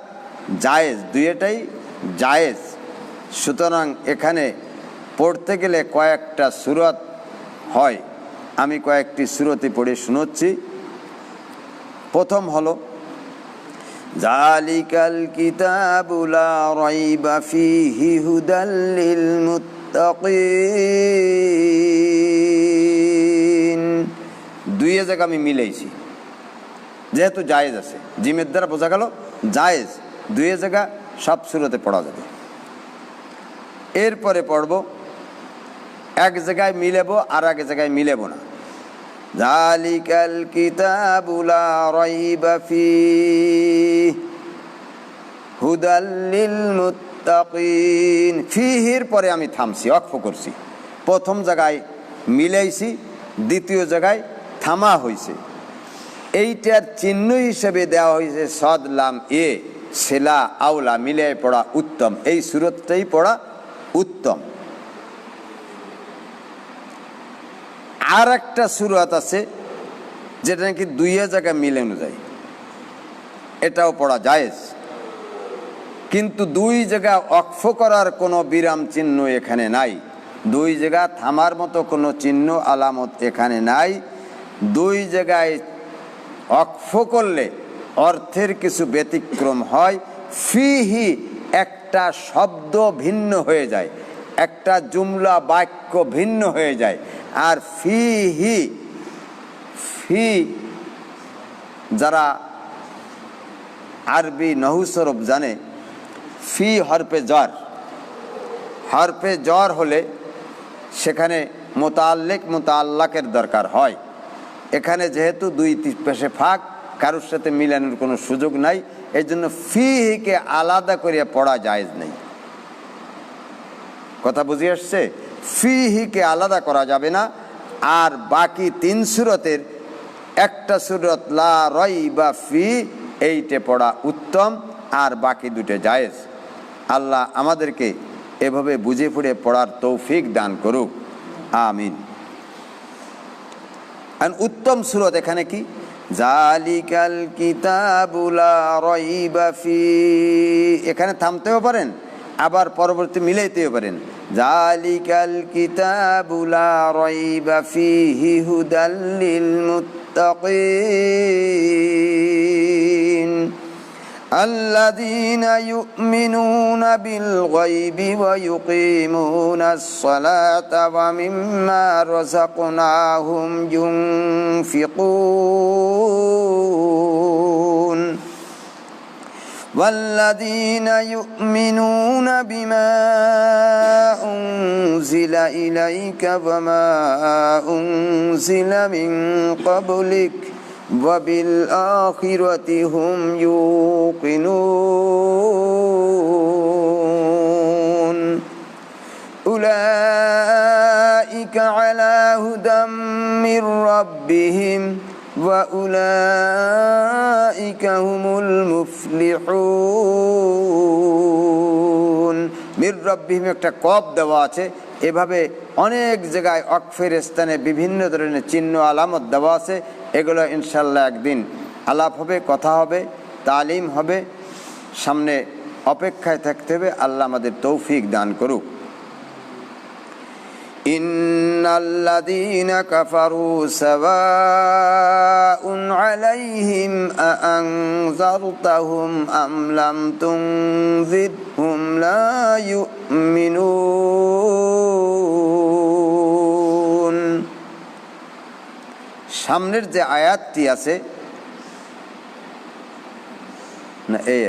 জায়েজ, দুইটাই জায়েজ। সুতরাং এখানে পড়তে গেলে কয়েকটা সূরত হয়। আমি কয়েকটি সূরতে পড়ে শোনাচ্ছি। প্রথম হলো যালিকাল কিতাবু লা রাইবা ফীহি হুদাল লিল মুত্তাকিন। দুই জায়গা আমি মিলাইছি, যেহেতু জায়েজ আছে, জিমের দ্বারা বোঝা গেল জায়েজ, দুই জায়গা সব সূরতে পড়া যাবে। এরপরে পড়ব, এক জায়গায় মিলেব আর এক জায়গায় মিলেব না। যালিকাল কিতাবু লা রাইবা ফীহি, হুদাল লিল মুত্তাকিন। ফিহির পরে আমি থামছি, ওয়াকফ করছি। প্রথম জায়গায় মিলাইছি, দ্বিতীয় জায়গায় থামা হয়েছে। এইটার চিহ্ন হিসেবে দেওয়া হয়েছে সদ লাম এ সেলা আওলা মিলিয়ে পড়া উত্তম। এই সূরতটাই পড়া উত্তম। আর একটা সূরত আছে যেটা নাকি দুই জায়গায় মিলানো যায়, এটাও পড়া জায়েজ, কিন্তু দুই জায়গা ওয়াকফ করার কোনো বিরাম চিহ্ন এখানে নাই। দুই জায়গা থামার মতো কোনো চিহ্ন আলামত এখানে নাই। দুই জায়গায় ওয়াকফ করলে অর্থের কিছু ব্যতিক্রম হয়। ফিহি একটা শব্দ ভিন্ন হয়ে যায়, একটা জুমলা বাক্য ভিন্ন হয়ে যায়। আর ফিহি, ফি যারা আরবি নহু সরফ জানে, ফি হরফে জ্বর, হরফে জ্বর হলে সেখানে মোতাল্লিক মোতাল্লাকের দরকার হয়। এখানে যেহেতু দুই পেশে ফাঁক, কারোর সাথে মিলানোর কোনো সুযোগ নাই, এই জন্য ফিহিকে আলাদা করে পড়া জায়েজ নেই। কথা বুঝে আসছে? ফিহিকে আলাদা করা যাবে না। আর বাকি তিন সূরতের একটা সূরত লা রাইবা ফি, এইটে পড়া উত্তম, আর বাকি দুটো জায়েজ। আল্লাহ আমাদেরকে এভাবে বুঝে পড়ে পড়ার তৌফিক দান করুক, আমিন। উত্তম সূরত এখানে কি? জালিকাল কিতাবু লা রাইবা ফি, এখানে থামতেও পারেন, আবার পরবর্তী মিলাইতেও পারেন। জালিকাল কিতাবু লা রাইবা ফিহি হুদাল লিল মুত্তাকিন الذين يؤمنون بالغيب ويقيمون الصلاة ومما رزقناهم ينفقون والذين يؤمنون بما أنزل إليك وما أنزل من قبلك وبالآخرة هم يوقنون أولئك على هدى من ربهم وأولئك هم المفلحون। মির রব্বিহিম একটা কব দেওয়া আছে, এভাবে অনেক জায়গায় ওয়াকফের স্থানে বিভিন্ন ধরনের চিহ্ন আলামত দেওয়া আছে। এগুলো ইনশাল্লাহ একদিন আলাপ হবে, কথা হবে, তালিম হবে, সামনে অপেক্ষায় থাকতে হবে। আল্লাহ আমাদের তৌফিক দান করুক। ইন্নাল্লাযীনা কাফারু সাওয়াউন আলাইহিম আআনযারতাহুম আম লাম তুনযিরহুম লা ইউমিনুন। সামনের যে আয়াতটি আছে না, এই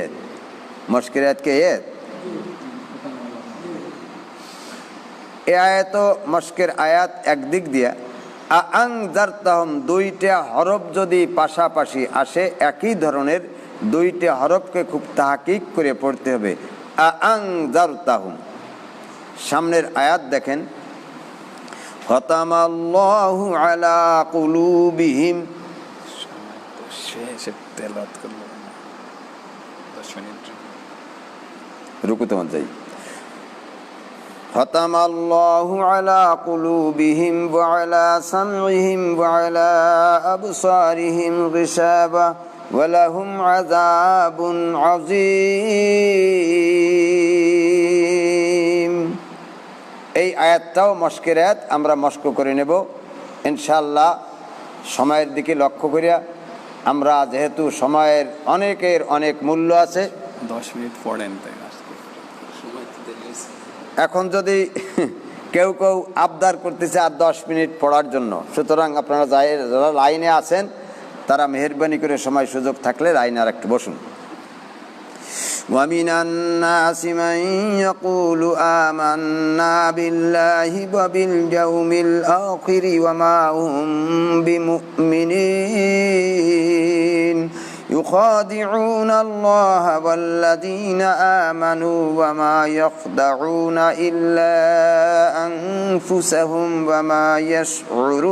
মশকের আয়াতকে এই আয়াত মশকের আয়াত একদিক দিয়া আআনযারতাহুম, দুইটা হরফ যদি পাশাপাশি আসে একই ধরনের, দুইটা হরফকে খুব তাহকিক করে পড়তে হবে। আআনযারতাহুম, সামনের আয়াত দেখেন, খতামাল্লাহু আলা কুলুবিহিম, রুকুতে মত যাই। খতামাল্লাহু আলা কুলুবিহিম ওয়া আলা সামইহিম ওয়া আলা আবসারিহিম গিশাওয়া ওয়া লাহুম আযাবুন আযীম। এই আয়াতটাও মশকের আয়াত, আমরা মশক করে নেব ইনশাআল্লাহ। সময়ের দিকে লক্ষ্য করিয়া, আমরা যেহেতু সময়ের অনেকের অনেক মূল্য আছে, 10 মিনিট পড়েন, তাই এখন যদি কেউ কেউ আবদার করতেছে আর 10 মিনিট পড়ার জন্য, সুতরাং আপনারা যারা লাইনে আছেন তারা মেহেরবানি করে সময় সুযোগ থাকলে লাইনে আর একটু বসুন। وَمِنَ النَّاسِ مَن يَقُولُ آمَنَّا بِاللَّهِ وَبِالْيَوْمِ الْآخِرِ وَمَا هُم بِمُؤْمِنِينَ يخادعون الله والذين آمنوا وما يخدعون إلا أنفسهم وما يشعرون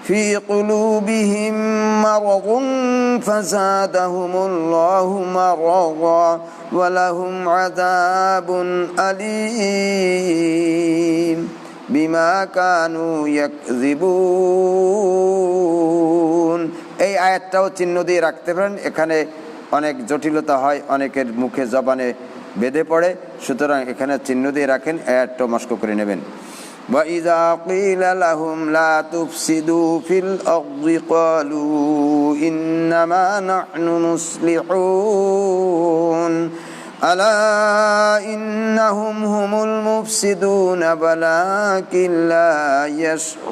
في قلوبهم مرض فزادهم الله مرضا ولهم عذاب أليم বিমা কানু ইয়াকযিবুন। এই আয়াতটাও চিহ্ন দিয়ে রাখতে পারেন, এখানে অনেক জটিলতা হয়, অনেকের মুখে জবানে বেঁধে পড়ে, সুতরাং এখানে চিহ্ন দিয়ে রাখেন, আয়াতটা মস্ক করে নেবেন। وَإِذَا قِيلَ لَهُمْ لَا تُفْسِدُوا فِي الْأَرْضِ قَالُوا إِنَّمَا نَحْنُ مُصْلِحُونَ ألا إنهم هم المفسدون ولكن لا يشعرون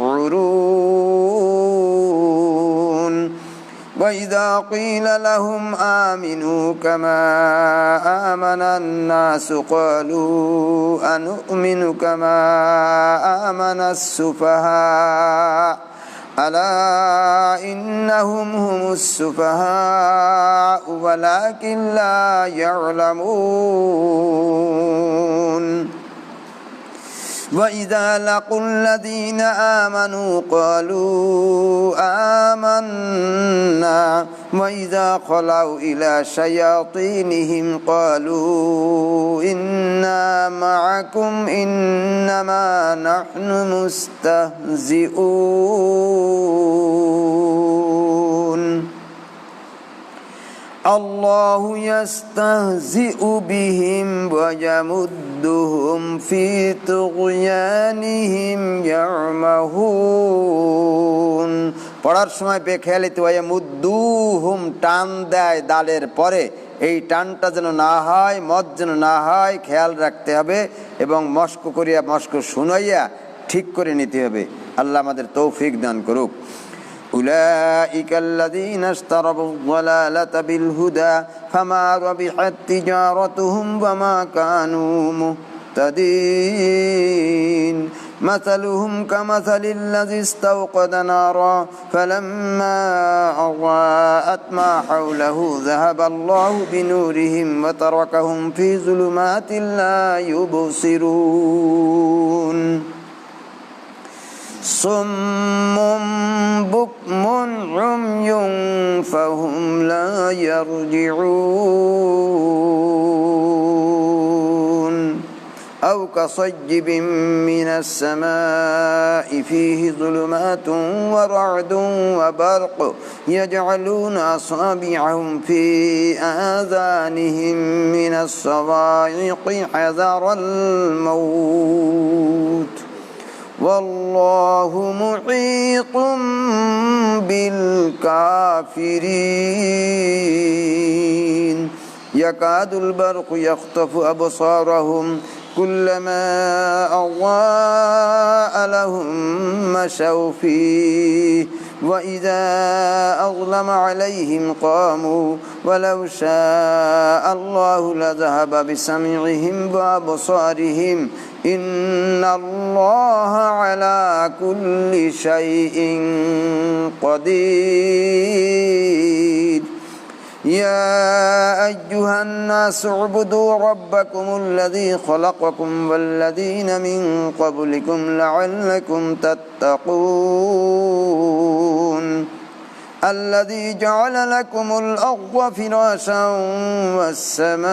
وإذا قيل لهم آمنوا كما آمن الناس قالوا أنؤمن كما آمن السفهاء ألا إنهم هم السفهاء ولكن لا يعلمون وإذا لقوا الذين آمنوا قالوا آمنا وإذا خلوا إلى شياطينهم قالوا إنا معكم إنما نحن مستهزئون الله يستهزئ بهم ويمدهم في طغيانهم يعمهون। পড়ার সময় বেখেয়ালিতে ওয়ায়ামুদ্দুহুম টান দেয় দালের পরে, এই টানটা যেন না হয়, মদ যেন না হয়, খেয়াল রাখতে হবে এবং মস্ক করিয়া মস্ক শুনাইয়া ঠিক করে নিতে হবে। আল্লাহ আমাদের তৌফিক দান করুক। أولئك الذين اشتروا الضلالة بالهدى فما ربحت تجارتهم وما كانوا مهتدين مثلهم كمثل الذي استوقد نارا فلما أضاءت ما حوله ذهب الله بنورهم وتركهم في ظلمات لا يبصرون صم بكم عمي فهم لا يرجعون أو كصيب من السماء فيه ظلمات ورعد وبرق يجعلون أصابعهم في آذانهم من الصواعق حذر الموت والله محيط بالكافرين يكاد البرق يخطف أبصارهم كلما أضاء لهم مشوا فيه وإذا أظلم عليهم قاموا ولو شاء الله لذهب بسمعهم وأبصارهم إن الله على كل شيء قدير يا أيها الناس اعبدوا ربكم الذي خلقكم والذين من قبلكم لعلكم تتقون الذي جعل لكم الأرض فراشا والسماء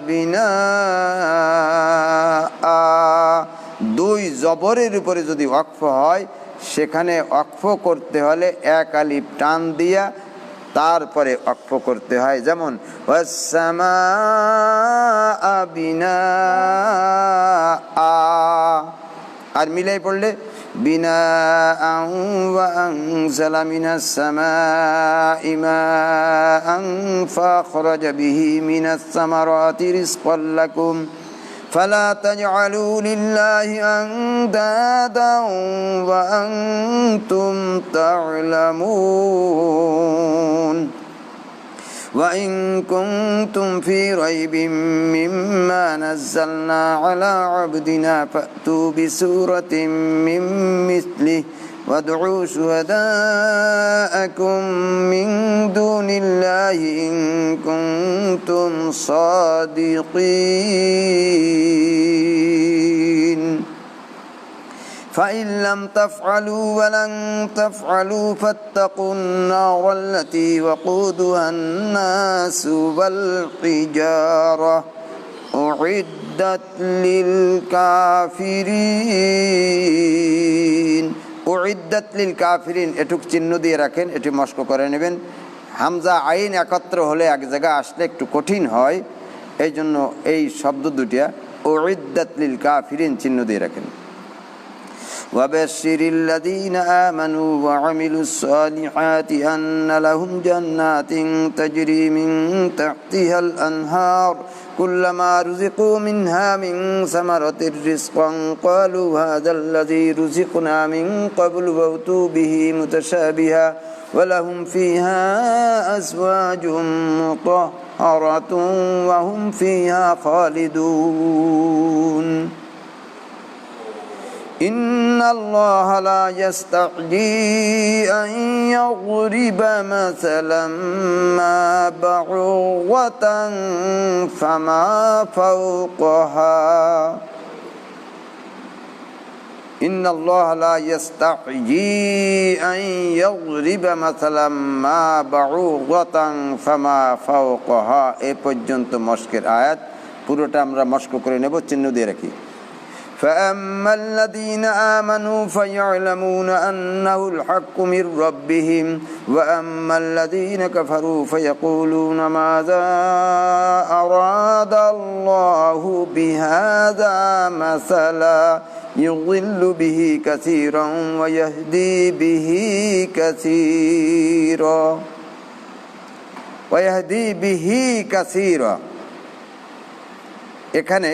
بناء দুই জবরের উপরে যদি ওয়াকফ হয়, সেখানে ওয়াকফ করতে হলে এক আলিফ টান দিয়া তারপরে ওয়াকফ করতে হয়। যেমন ওয়াসসামাআ বিনাআ, আর মিলাই পড়লে বিনাআন ওয়া আনজালা মিনাস সামাই মাআন ফাখরাজা বিহি মিনাস সামারাতি রিজকান লাকুম ফালা তাজআলু লিল্লাহি আনদাদান ওয়া আনতুম তা'লামুন وإن كنتم في ريب مما نزلنا على عبدنا فأتوا بسورة من مثله وادعوا شهداءكم من دون الله إن كنتم صادقين فإن لم تفعلوا ولن تفعلوا فاتقوا النار التي وقودها الناس والحجارة أعدت للكافرين উইদ্দাত লিল কাফিরিন এটুক চিহ্ন দিয়ে রাখেন, এটি মস্ক করে নেবেন। হামজা আইন একত্র হলে এক জায়গায় আসলে একটু কঠিন হয়, এই জন্য এই শব্দ দুটিয়া উইদ্দাত লিল কাফিরিন চিহ্ন দিয়ে রাখেন। ওয়াবাশশিরিল লাযীনা আমানু ওয়া আমিলুস সালিহাতি আন্না লাহুম জান্নাতিন তাজরি মিন তাহতিহাল আনহার كلما رزقوا منها من ثمرة رزقا قالوا هذا الذي رزقنا من قبل وأتوا به متشابها ولهم فيها أزواج مطهرة وهم فيها خالدون إن الله لا يستحيي أن يضرب مثلا ما بعوضة فما فوقها إن الله لا يستحيي أن يضرب مثلا ما بعوضة فما فوقها এই পর্যন্ত মস্কের আয়াত পুরোটা আমরা মস্ক করে নেব, চিহ্ন দিয়ে রাখি। فأما الذين آمنوا فيعلمون أنه الحق من ربهم وأما الذين كفروا فيقولون ماذا أراد الله بهذا مثلا يضل به كثيرا ويهدي به كثيرا এখানে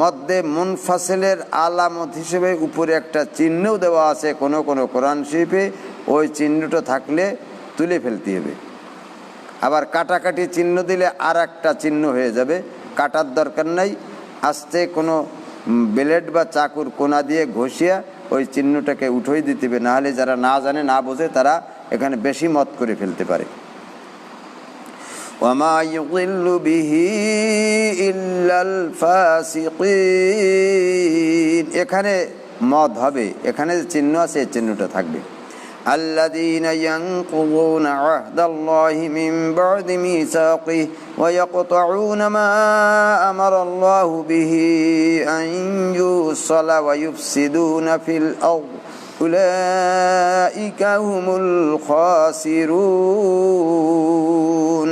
মধ্যে মুনফাসিলের আলামত হিসেবে উপরে একটা চিহ্নও দেওয়া আছে কোনো কোনো কোরআন শরীফে, ওই চিহ্নটা থাকলে তুলে ফেলতে হবে। আবার কাটাকাটি চিহ্ন দিলে আর একটা চিহ্ন হয়ে যাবে, কাটার দরকার নাই, আস্তে কোনো ব্লেড বা চাকুর কোনা দিয়ে ঘষিয়া ওই চিহ্নটাকে উঠোই দিতে হবে, নাহলে যারা না জানে না বোঝে তারা এখানে বেশি মত করে ফেলতে পারে। وما يضل به إلا الفاسقين এখানে মদ হবে, এখানে যে চিহ্ন আছে এই চিহ্নটা থাকবে। الذين ينقضون عهد الله من بعد ميثاقه ويقطعون ما أمر الله به أن يوصل ويفسدون في الأرض أولئك هم الخاسرون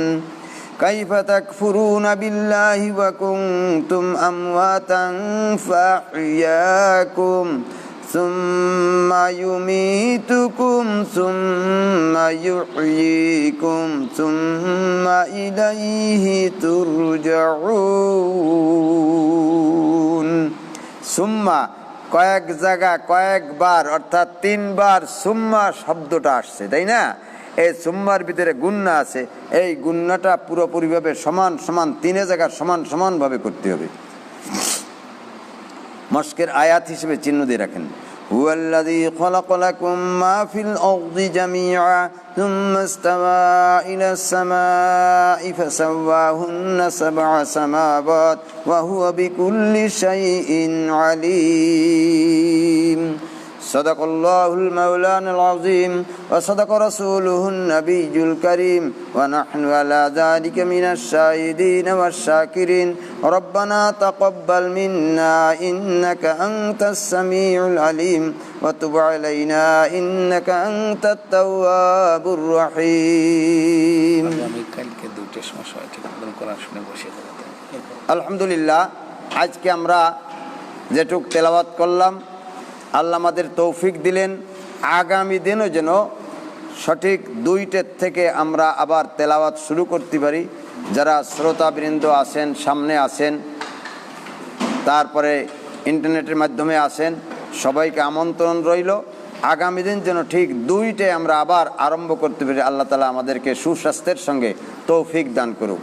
كيف تكفرون بالله وكنتم أمواتا فأحياكم ثم يميتكم ثم يحييكم ثم إليه ترجعون সুম্মা কয়েক জায়গা কয়েকবার অর্থাৎ 3 বার সুম্মা শব্দটা আসছে, তাই না? এই সুম্মার ভিতরে গুন্না আছে, এই গুন্নাটা পুরোপুরিভাবে সমান সমান 3 জায়গা সমান সমানভাবে করতে হবে। মস্কের আয়াত হিসেবে চিহ্ন দিয়ে রাখেন। হুয়াল্লাযী খালাকা লাকুম মা ফিল আরদি জামিআ সুম্মা ইসতাওয়া ইলাস সামাই ফাসাওয়াহুন্না সাবআ সামাওয়াত ওয়া হুয়া বিকুল্লি শাইইন আলীম। সাদাকাল্লাহুল মাওলানাল আযীম ওয়া সাদাকা রাসূলুহুন নাবিয়্যুল কারীম ওয়া নাহনু আলা যালিকা মিনাশ শাহিদিন ওয়াশ শাকিরিন। রব্বানা তাকাব্বাল মিন্না ইন্নাকা আনতাস সামিউল আলীম ওয়া তুব আলাইনা ইন্নাকা আনতাত তাওয়াবুর রহিম। আমি কালকে 2টার সময় ঠিক মতন কোরআন শুনে বসে যাব। আলহামদুলিল্লাহ, আজকে আমরা যেটুক তেলাওয়াত করলাম আল্লাহ আমাদের তৌফিক দিলেন, আগামী দিনও যেন সঠিক 2টের থেকে আমরা আবার তেলাওয়াত শুরু করতে পারি। যারা শ্রোতাবৃন্দ আছেন, সামনে আছেন, তারপরে ইন্টারনেটের মাধ্যমে আছেন, সবাইকে আমন্ত্রণ রইল। আগামী দিন যেন ঠিক 2টায় আমরা আবার আরম্ভ করতে পারি। আল্লাহ তাআলা আমাদেরকে সুস্বাস্থ্যের সঙ্গে তৌফিক দান করুক।